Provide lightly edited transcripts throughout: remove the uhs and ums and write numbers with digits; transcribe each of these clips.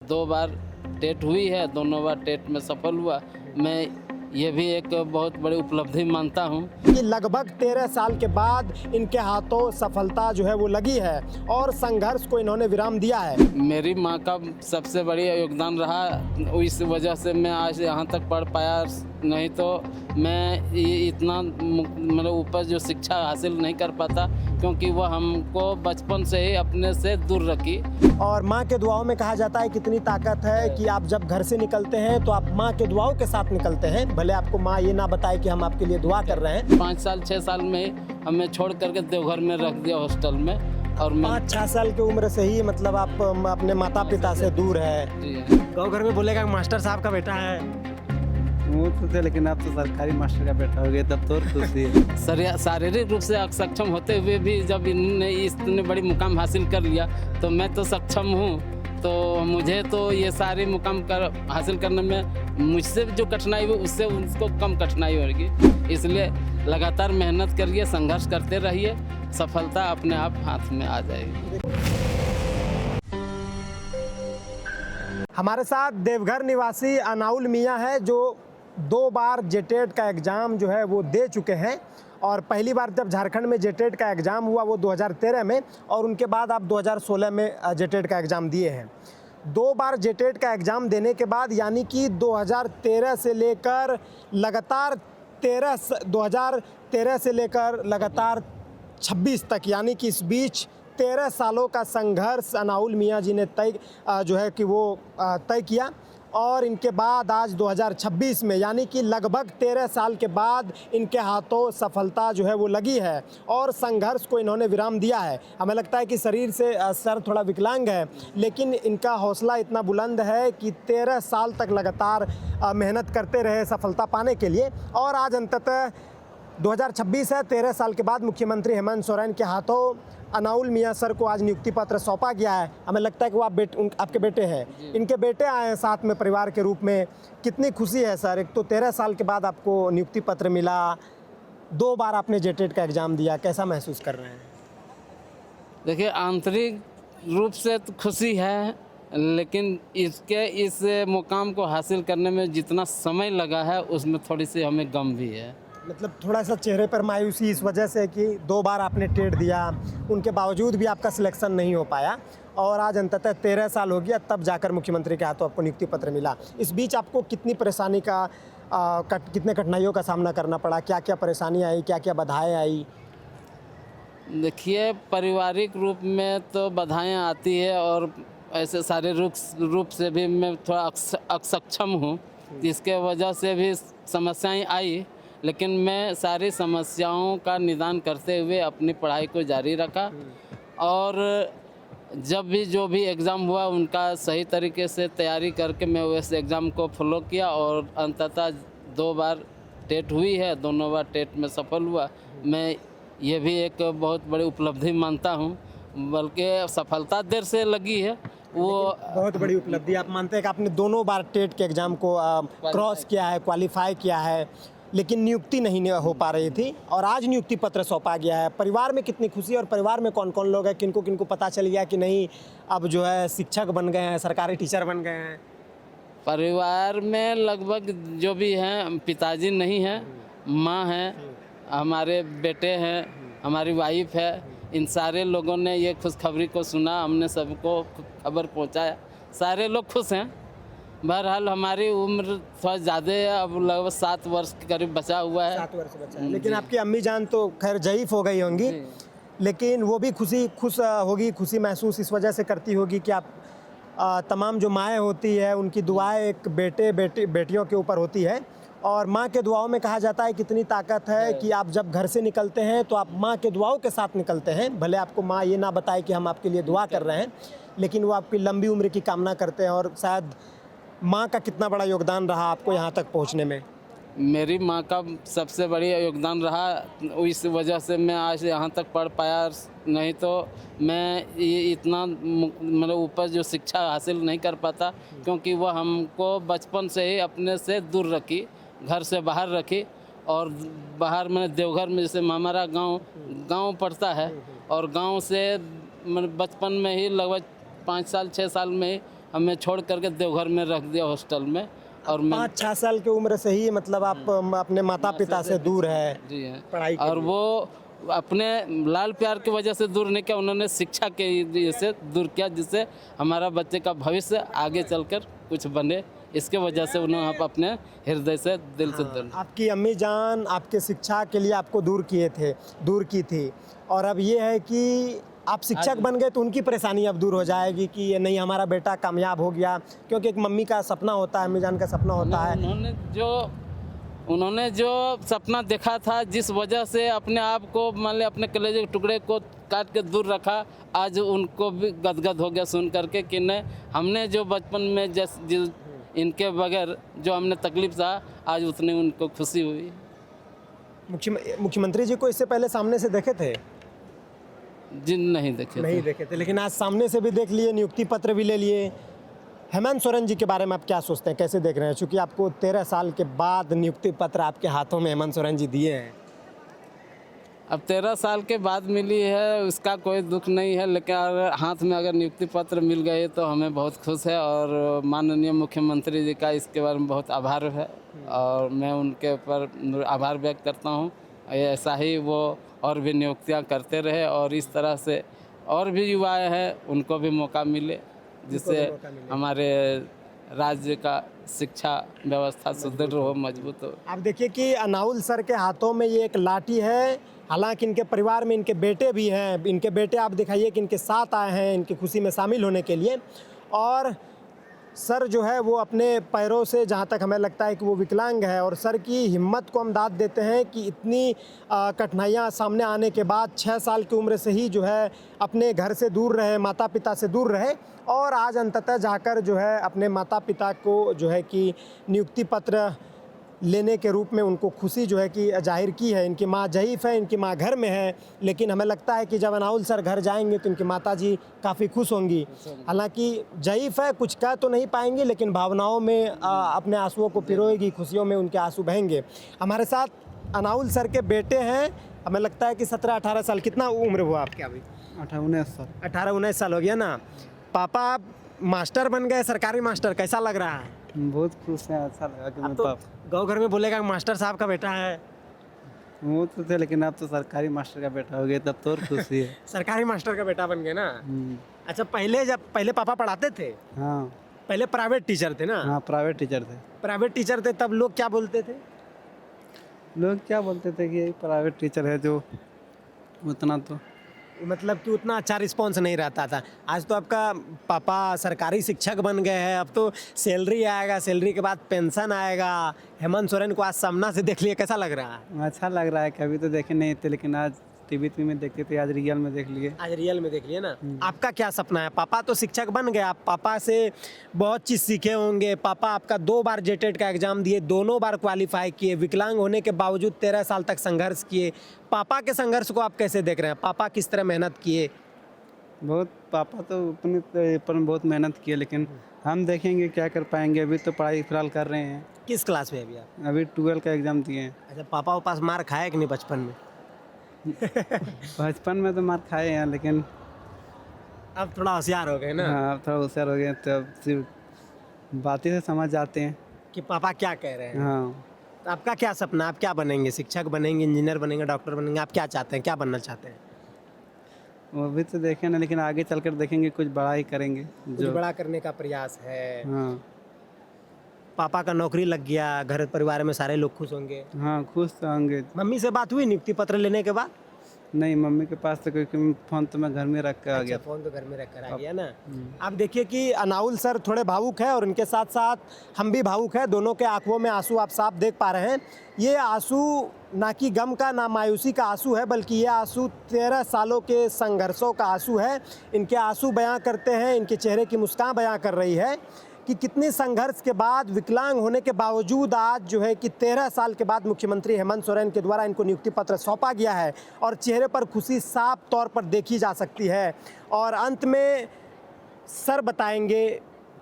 2 बार TET हुई है, दोनों बार टेट में सफल हुआ। मैं ये भी एक बहुत बड़ी उपलब्धि मानता हूँ कि लगभग 13 साल के बाद इनके हाथों सफलता जो है वो लगी है और संघर्ष को इन्होंने विराम दिया है। मेरी माँ का सबसे बढ़िया योगदान रहा, इस वजह से मैं आज यहाँ तक पढ़ पाया, नहीं तो मैं इतना मतलब ऊपर जो शिक्षा हासिल नहीं कर पाता, क्योंकि वह हमको बचपन से ही अपने से दूर रखी। और माँ के दुआओं में कहा जाता है कितनी ताकत है कि आप जब घर से निकलते हैं तो आप माँ के दुआओं के साथ निकलते हैं, भले आपको माँ ये ना बताए कि हम आपके लिए दुआ कर रहे हैं। 5 साल 6 साल में ही हमें छोड़ करके देवघर में रख दिया हॉस्टल में, और मैं 5-6 साल की उम्र से ही मतलब आप अपने माता पिता से दूर है। गाँव घर में बोलेगा मास्टर साहब का बेटा है, वो तो थे, लेकिन आप तो सरकारी मास्टर का बेटा हो गए, तब तो खुशी है। शारीरिक रूप से अक्षम होते हुए भी जब इन्होंने इतने बड़ी मुकाम हासिल कर लिया, तो मैं तो सक्षम हूँ, तो मुझे तो ये सारे मुकाम हासिल करने में मुझसे जो कठिनाई हुई उससे उनको कम कठिनाई होगी। इसलिए लगातार मेहनत करिए, संघर्ष करते रहिए, सफलता अपने आप हाथ में आ जाएगी। हमारे साथ देवघर निवासी अनाउल मियाँ है जो 2 बार जेटेट का एग्ज़ाम जो है वो दे चुके हैं। और पहली बार जब झारखंड में जेटेट का एग्ज़ाम हुआ वो 2013 में, और उनके बाद आप 2016 में जेटेट का एग्ज़ाम दिए हैं। 2 बार जेटेट का एग्ज़ाम देने के बाद यानी कि 2013 से लेकर लगातार 2013 से लेकर लगातार 26 तक, यानी कि इस बीच 13 सालों का संघर्ष अनाउल मियाँ जी ने तय किया। और इनके बाद आज 2026 में यानी कि लगभग 13 साल के बाद इनके हाथों सफलता जो है वो लगी है और संघर्ष को इन्होंने विराम दिया है। हमें लगता है कि शरीर से सर थोड़ा विकलांग है, लेकिन इनका हौसला इतना बुलंद है कि 13 साल तक लगातार मेहनत करते रहे सफलता पाने के लिए। और आज अंततः 2026 है, 13 साल के बाद मुख्यमंत्री हेमंत सोरेन के हाथों अनाउल मियाँ सर को आज नियुक्ति पत्र सौंपा गया है। हमें लगता है कि वो आपके बेटे हैं, इनके बेटे आए हैं साथ में परिवार के रूप में। कितनी खुशी है सर, एक तो 13 साल के बाद आपको नियुक्ति पत्र मिला, 2 बार आपने जेटेट का एग्ज़ाम दिया, कैसा महसूस कर रहे हैं? देखिए, आंतरिक रूप से तो खुशी है, लेकिन इस मुकाम को हासिल करने में जितना समय लगा है उसमें थोड़ी सी हमें गम भी है। मतलब थोड़ा सा चेहरे पर मायूसी इस वजह से कि 2 बार आपने टेट दिया, उनके बावजूद भी आपका सिलेक्शन नहीं हो पाया, और आज अंततः 13 साल हो गया तब जाकर मुख्यमंत्री के हाथों आपको नियुक्ति पत्र मिला। इस बीच आपको कितनी परेशानी का कितने कठिनाइयों का सामना करना पड़ा, क्या क्या परेशानी आई, क्या क्या बाधाएं आई? देखिए, पारिवारिक रूप में तो बाधाएं आती है, और ऐसे शारीरिक रूप से भी मैं थोड़ा अक्षम हूँ, जिसके वजह से भी समस्याएं आई, लेकिन मैं सारी समस्याओं का निदान करते हुए अपनी पढ़ाई को जारी रखा। और जब भी जो भी एग्ज़ाम हुआ उनका सही तरीके से तैयारी करके मैं उस एग्ज़ाम को फॉलो किया, और अंततः 2 बार टेट हुई है, दोनों बार टेट में सफल हुआ। मैं ये भी एक बहुत बड़ी उपलब्धि मानता हूँ, बल्कि सफलता देर से लगी है, वो बहुत बड़ी उपलब्धि आप मानते हैं कि आपने दोनों बार टेट के एग्ज़ाम को क्रॉस किया है, क्वालिफाई किया है, लेकिन नियुक्ति नहीं हो पा रही थी, और आज नियुक्ति पत्र सौंपा गया है। परिवार में कितनी खुशी, और परिवार में कौन कौन लोग हैं, किनको किनको पता चल गया कि नहीं अब जो है शिक्षक बन गए हैं, सरकारी टीचर बन गए हैं? परिवार में लगभग जो भी हैं, पिताजी नहीं हैं, माँ हैं, हमारे बेटे हैं, हमारी वाइफ है, इन सारे लोगों ने ये खुशखबरी को सुना, हमने सबको खबर पहुंचाया, सारे लोग खुश हैं। बहरहाल हमारी उम्र थोड़ा ज़्यादा है, अब लगभग 7 वर्ष के करीब बचा हुआ है। 7 वर्ष बचा है, लेकिन आपकी अम्मी जान तो खैर ज़ईफ़ हो गई होंगी, लेकिन वो भी खुश होगी, खुशी महसूस इस वजह से करती होगी कि आप तमाम जो माएँ होती है उनकी दुआएं एक बेटियों के ऊपर होती है। और माँ के दुआओं में कहा जाता है कितनी ताकत है कि आप जब घर से निकलते हैं तो आप माँ के दुआओं के साथ निकलते हैं, भले आपको माँ ये ना बताए कि हम आपके लिए दुआ कर रहे हैं, लेकिन वो आपकी लंबी उम्र की कामना करते हैं। और शायद माँ का कितना बड़ा योगदान रहा आपको यहाँ तक पहुँचने में? मेरी माँ का सबसे बढ़िया योगदान रहा, इस वजह से मैं आज यहाँ तक पढ़ पाया, नहीं तो मैं ये इतना मतलब ऊपर जो शिक्षा हासिल नहीं कर पाता, क्योंकि वह हमको बचपन से ही अपने से दूर रखी, घर से बाहर रखी। और बाहर मैंने देवघर में, जैसे हमारा गांव पड़ता है, और गांव से मतलब बचपन में ही लगभग 5 साल 6 साल में ही हमें छोड़ करके देवघर में रख दिया हॉस्टल में। और मैं 5-6 साल की उम्र से ही मतलब आप अपने माता पिता से दूर है जी हैं, पढ़ाई के और लिए। वो अपने लाल प्यार की वजह से दूर नहीं किया, उन्होंने शिक्षा के वजह से दूर किया, जिससे हमारा बच्चे का भविष्य आगे चलकर कुछ बने। इसके वजह से उन्होंने अपने हृदय से दिल से दूर। आपकी अम्मी जान आपके शिक्षा के लिए आपको दूर की थी, और अब ये है कि आप शिक्षक बन गए तो उनकी परेशानी अब दूर हो जाएगी कि ये नहीं हमारा बेटा कामयाब हो गया, क्योंकि एक मम्मी का सपना होता है, अम्मी जान का सपना होता है। उन्होंने जो सपना देखा था, जिस वजह से अपने आप को मान लिया अपने कलेजे के टुकड़े को काट के दूर रखा, आज उनको भी गदगद हो गया सुन करके कि नहीं, हमने जो बचपन में इनके बगैर जो हमने तकलीफ सहा, आज उतनी उनको खुशी हुई। मुख्यमंत्री जी को इससे पहले सामने से देखे थे? जी नहीं देखे नहीं देखे थे, लेकिन आज सामने से भी देख लिए, नियुक्ति पत्र भी ले लिए। हेमंत सोरेन जी के बारे में आप क्या सोचते हैं, कैसे देख रहे हैं? क्योंकि आपको 13 साल के बाद नियुक्ति पत्र आपके हाथों में हेमंत सोरेन जी दिए हैं। अब 13 साल के बाद मिली है, उसका कोई दुख नहीं है, लेकिन अगर हाथ में अगर नियुक्ति पत्र मिल गए तो हमें बहुत खुश है, और माननीय मुख्यमंत्री जी का इसके बारे में बहुत आभार है, और मैं उनके ऊपर आभार व्यक्त करता हूँ। ऐसा ही वो और भी नियुक्तियाँ करते रहे, और इस तरह से और भी युवा हैं उनको भी मौका मिले, जिससे हमारे राज्य का शिक्षा व्यवस्था सुदृढ़ हो, मजबूत हो। आप देखिए कि अनाउल सर के हाथों में ये एक लाठी है, हालांकि इनके परिवार में इनके बेटे भी हैं। इनके बेटे आप दिखाइए कि इनके साथ आए हैं इनकी खुशी में शामिल होने के लिए, और सर जो है वो अपने पैरों से, जहाँ तक हमें लगता है कि वो विकलांग है, और सर की हिम्मत को हम दाद देते हैं कि इतनी कठिनाइयाँ सामने आने के बाद 6 साल की उम्र से ही जो है अपने घर से दूर रहे, माता पिता से दूर रहे, और आज अंततः जाकर जो है अपने माता पिता को जो है कि नियुक्ति पत्र लेने के रूप में उनको खुशी जो है कि जाहिर की है। इनकी माँ ज़ईफ़ है, इनकी माँ घर में है, लेकिन हमें लगता है कि जब अनाउल सर घर जाएंगे तो इनकी माता जी काफ़ी खुश होंगी। हालांकि ज़ईफ़ है, कुछ कह तो नहीं पाएंगी, लेकिन भावनाओं में अपने आंसुओं को पिरोएगी, खुशियों में उनके आंसू बहेंगे। हमारे साथ अनाउल सर के बेटे हैं, हमें लगता है कि 17-18 साल, कितना उम्र हुआ आपके अभी? 18-19 साल। 18-19 साल हो गया ना। पापा आप मास्टर बन गए, सरकारी मास्टर, कैसा लग रहा है? बहुत खुश हैं, अच्छा लगा कि अब मैं तो गाँव घर में बोलेगा मास्टर साहब का बेटा है। वो तो थे, लेकिन आप तो सरकारी मास्टर का बेटा हो गए, तब तो और खुशी है। सरकारी मास्टर का बेटा बन गए ना। अच्छा, पहले पापा पढ़ाते थे? हाँ पहले प्राइवेट टीचर थे ना? हाँ, प्राइवेट टीचर थे। प्राइवेट टीचर थे, तब लोग क्या बोलते थे? लोग क्या बोलते थे कि प्राइवेट टीचर है, जो उतना तो मतलब कि उतना अच्छा रिस्पॉन्स नहीं रहता था। आज तो आपका पापा सरकारी शिक्षक बन गए हैं, अब तो सैलरी आएगा, सैलरी के बाद पेंशन आएगा। हेमंत सोरेन को आज सामना से देख लिए, कैसा लग रहा है? अच्छा लग रहा है। कभी तो देखे नहीं थे, लेकिन आज टीवी में देखते थे, आज रियल में देख लिए। आज रियल में देख लिए ना। आपका क्या सपना है? पापा तो शिक्षक बन गए, आप पापा से बहुत चीज़ सीखे होंगे। पापा आपका 2 बार जेटेट का एग्ज़ाम दिए, दोनों बार क्वालिफाई किए, विकलांग होने के बावजूद 13 साल तक संघर्ष किए। पापा के संघर्ष को आप कैसे देख रहे हैं? पापा किस तरह मेहनत किए? पापा तो अपने पर बहुत मेहनत किए, लेकिन हम देखेंगे क्या कर पाएंगे। अभी तो पढ़ाई फिलहाल कर रहे हैं। किस क्लास में अभी आप? अभी 12 का एग्ज़ाम दिए हैं। अच्छा, पापा के पास मार खाया कि नहीं बचपन में? बचपन में तो मार खाए हैं, लेकिन अब थोड़ा होशियार हो गए ना। हाँ, अब थोड़ा होशियार हो गए, तो अब सिर्फ बातें से समझ जाते हैं कि पापा क्या कह रहे हैं। हाँ। तो आपका क्या सपना, आप क्या बनेंगे? शिक्षक बनेंगे, इंजीनियर बनेंगे, डॉक्टर बनेंगे? आप क्या चाहते हैं, क्या बनना चाहते हैं? वो भी तो देखें ना, लेकिन आगे चलकर देखेंगे, कुछ बड़ा ही करेंगे। कुछ बड़ा करने का प्रयास है। हाँ पापा का नौकरी लग गया, घर परिवार में सारे लोग खुश होंगे। हाँ, खुश तो होंगे। मम्मी से बात हुई नियुक्ति पत्र लेने के बाद? नहीं, मम्मी के पास तो क्योंकि फ़ोन तो मैं घर में रख कर आ गया। फोन तो घर में रख कर आ गया ना। आप देखिए कि अनाउल सर थोड़े भावुक है, और इनके साथ साथ हम भी भावुक है। दोनों के आंखों में आंसू आप साफ देख पा रहे हैं। ये आंसू ना कि गम का, ना मायूसी का आंसू है, बल्कि ये आंसू 13 सालों के संघर्षों का आंसू है। इनके आंसू बयां करते हैं, इनके चेहरे की मुस्कान बयां कर रही है कि कितने संघर्ष के बाद, विकलांग होने के बावजूद आज जो है कि 13 साल के बाद मुख्यमंत्री हेमंत सोरेन के द्वारा इनको नियुक्ति पत्र सौंपा गया है, और चेहरे पर खुशी साफ तौर पर देखी जा सकती है। और अंत में सर बताएंगे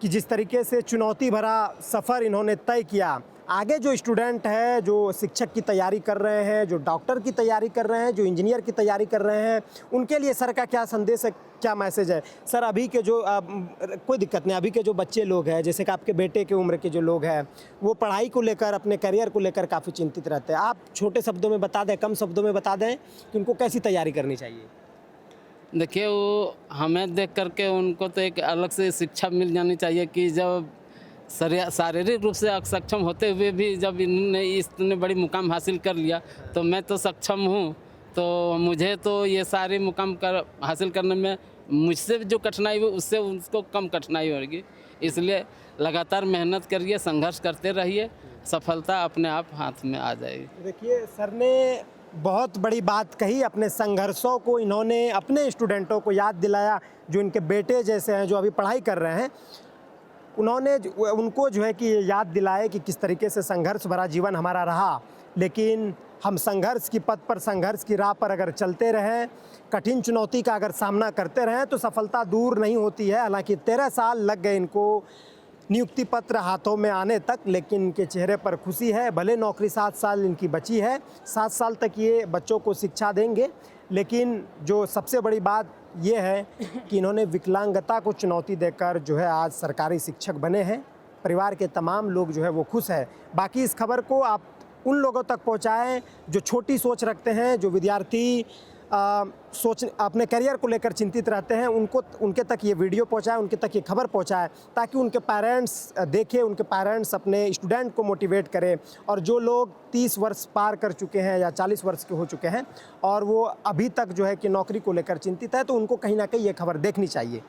कि जिस तरीके से चुनौती भरा सफ़र इन्होंने तय किया, आगे जो स्टूडेंट है, जो शिक्षक की तैयारी कर रहे हैं, जो डॉक्टर की तैयारी कर रहे हैं, जो इंजीनियर की तैयारी कर रहे हैं, उनके लिए सर का क्या संदेश है, क्या मैसेज है? सर अभी के जो कोई दिक्कत नहीं, अभी के जो बच्चे लोग हैं, जैसे कि आपके बेटे की उम्र के जो लोग हैं, वो पढ़ाई को लेकर, अपने करियर को लेकर काफ़ी चिंतित रहते हैं। आप छोटे शब्दों में बता दें, कम शब्दों में बता दें कि उनको कैसी तैयारी करनी चाहिए? देखिए, वो हमें देख करके उनको तो एक अलग से शिक्षा मिल जानी चाहिए कि जब शारीरिक रूप से अक्षम होते हुए भी जब इन्होंने इतने बड़ी मुकाम हासिल कर लिया, तो मैं तो सक्षम हूँ, तो मुझे तो ये सारे मुकाम हासिल करने में मुझसे जो कठिनाई हुई उससे उसको कम कठिनाई होगी। इसलिए लगातार मेहनत करिए, संघर्ष करते रहिए, सफलता अपने आप हाथ में आ जाएगी। देखिए, सर ने बहुत बड़ी बात कही, अपने संघर्षों को इन्होंने अपने स्टूडेंटों को याद दिलाया, जो इनके बेटे जैसे हैं, जो अभी पढ़ाई कर रहे हैं, उन्होंने उनको जो है कि ये याद दिलाए कि किस तरीके से संघर्ष भरा जीवन हमारा रहा, लेकिन हम संघर्ष की पथ पर, संघर्ष की राह पर अगर चलते रहें, कठिन चुनौती का अगर सामना करते रहें तो सफलता दूर नहीं होती है। हालांकि 13 साल लग गए इनको नियुक्ति पत्र हाथों में आने तक, लेकिन इनके चेहरे पर खुशी है। भले नौकरी 7 साल इनकी बची है, 7 साल तक ये बच्चों को शिक्षा देंगे, लेकिन जो सबसे बड़ी बात ये है कि इन्होंने विकलांगता को चुनौती देकर जो है आज सरकारी शिक्षक बने हैं। परिवार के तमाम लोग जो है वो खुश है। बाकी इस खबर को आप उन लोगों तक पहुंचाएं जो छोटी सोच रखते हैं, जो विद्यार्थी अपने करियर को लेकर चिंतित रहते हैं, उनके तक ये वीडियो पहुंचाएं, उनके तक ये खबर पहुंचाएं, ताकि उनके पेरेंट्स देखें, उनके पेरेंट्स अपने स्टूडेंट को मोटिवेट करें। और जो लोग 30 वर्ष पार कर चुके हैं या 40 वर्ष के हो चुके हैं और वो अभी तक जो है कि नौकरी को लेकर चिंतित है, तो उनको कहीं ना कहीं ये खबर देखनी चाहिए।